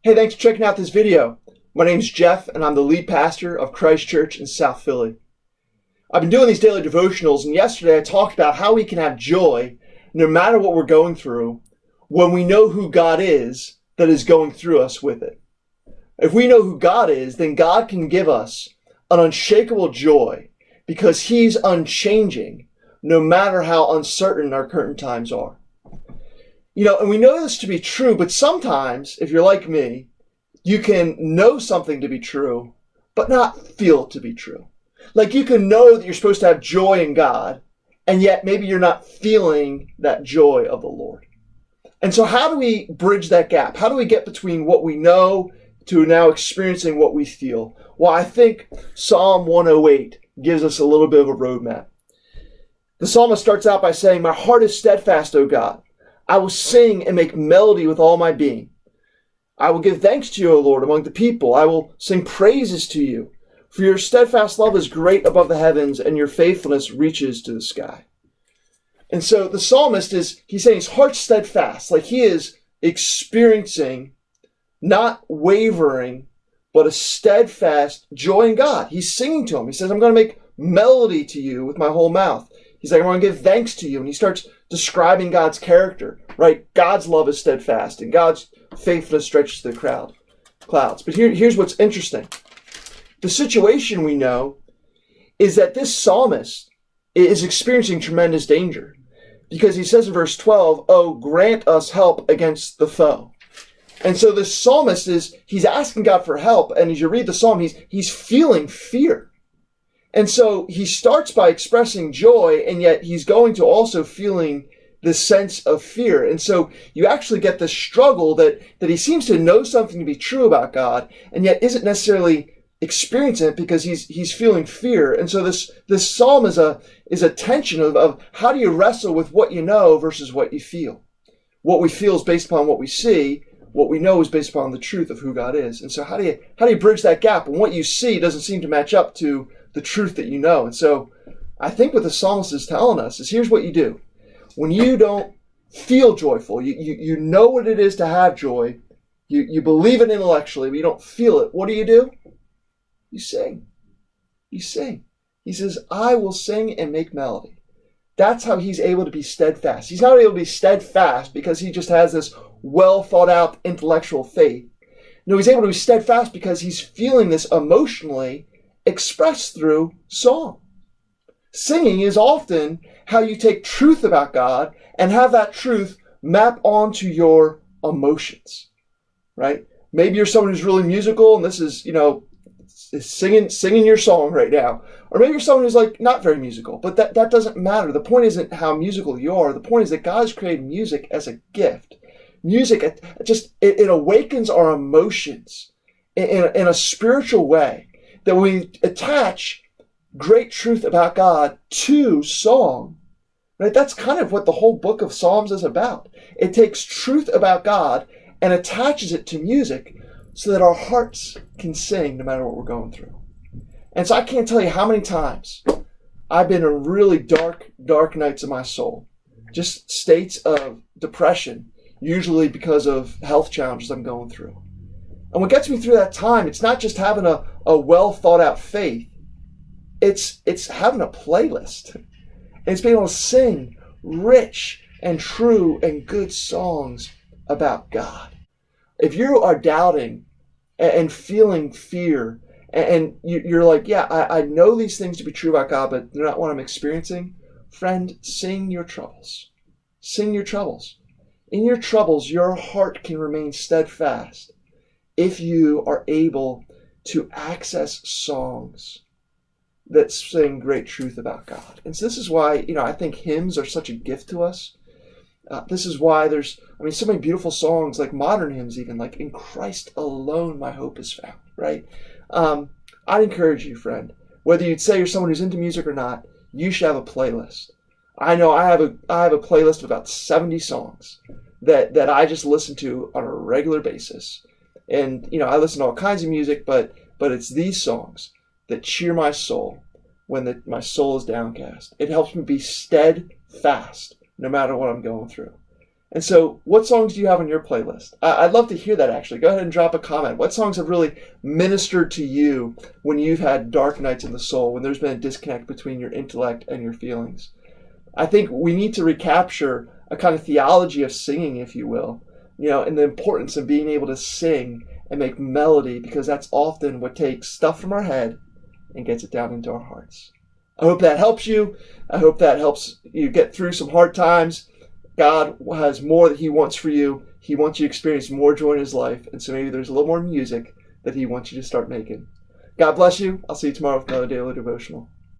Hey, thanks for checking out this video. My name's Jeff, and I'm the lead pastor of Christ Church in South Philly. I've been doing these daily devotionals, and yesterday I talked about how we can have joy no matter what we're going through when we know who God is that is going through us with it. If we know who God is, then God can give us an unshakable joy because He's unchanging no matter how uncertain our current times are. And we know this to be true, but sometimes, if you're like me, you can know something to be true, but not feel it to be true. Like you can know that you're supposed to have joy in God, and yet maybe you're not feeling that joy of the Lord. And so how do we bridge that gap? How do we get between what we know to now experiencing what we feel? Well, I think Psalm 108 gives us a little bit of a roadmap. The psalmist starts out by saying, "My heart is steadfast, O God. I will sing and make melody with all my being. I will give thanks to you, O Lord, among the people. I will sing praises to you. For your steadfast love is great above the heavens, and your faithfulness reaches to the sky." And so the psalmist he's saying his heart's steadfast, like he is experiencing, not wavering, but a steadfast joy in God. He's singing to him. He says, "I'm going to make melody to you with my whole mouth." He's like, "I'm going to give thanks to you." And he starts describing God's character, right? God's love is steadfast, and God's faithfulness stretches to the clouds. But here's what's interesting. The situation we know is that this psalmist is experiencing tremendous danger because he says in verse 12, "Oh, grant us help against the foe." And so this psalmist he's asking God for help. And as you read the psalm, he's feeling fear. And so he starts by expressing joy, and yet he's going to also feeling this sense of fear. And so you actually get this struggle that he seems to know something to be true about God, and yet isn't necessarily experiencing it because he's feeling fear. And so this psalm is a tension of how do you wrestle with what you know versus what you feel. What we feel is based upon what we see. What we know is based upon the truth of who God is. And so how do you bridge that gap when what you see doesn't seem to match up to the truth that you know? And so I think what the psalmist is telling us is here's what you do. When you don't feel joyful, you know what it is to have joy, you believe it intellectually, but you don't feel it. What do? You sing. You sing. He says, "I will sing and make melody." That's how he's able to be steadfast. He's not able to be steadfast because he just has this well thought out intellectual faith. No, he's able to be steadfast because he's feeling this emotionally expressed through song. Singing is often how you take truth about God and have that truth map onto your emotions, right? Maybe you're someone who's really musical and this is singing your song right now. Or maybe you're someone who's like not very musical, but that doesn't matter. The point isn't how musical you are. The point is that God has created music as a gift. Music, it awakens our emotions in a spiritual way that we attach great truth about God to song. Right? That's kind of what the whole book of Psalms is about. It takes truth about God and attaches it to music so that our hearts can sing no matter what we're going through. And so I can't tell you how many times I've been in really dark nights of my soul, just states of depression, usually because of health challenges I'm going through. And what gets me through that time, it's not just having a well thought out faith, it's having a playlist. And it's being able to sing rich and true and good songs about God. If you are doubting and feeling fear, and you're like, yeah, I know these things to be true about God, but they're not what I'm experiencing, friend, sing your troubles. Sing your troubles. In your troubles, your heart can remain steadfast if you are able to access songs that sing great truth about God. And so this is why, I think hymns are such a gift to us. This is why there's so many beautiful songs, like modern hymns even, like "In Christ alone my hope is found," right? I'd encourage you, friend, whether you'd say you're someone who's into music or not, you should have a playlist. I know I have a playlist of about 70 songs that I just listen to on a regular basis. And, I listen to all kinds of music, but it's these songs that cheer my soul when my soul is downcast. It helps me be steadfast no matter what I'm going through. And so what songs do you have on your playlist? I'd love to hear that, actually. Go ahead and drop a comment. What songs have really ministered to you when you've had dark nights in the soul, when there's been a disconnect between your intellect and your feelings? I think we need to recapture a kind of theology of singing, if you will, and the importance of being able to sing and make melody, because that's often what takes stuff from our head and gets it down into our hearts. I hope that helps you. I hope that helps you get through some hard times. God has more that He wants for you. He wants you to experience more joy in His life. And so maybe there's a little more music that He wants you to start making. God bless you. I'll see you tomorrow with another daily devotional.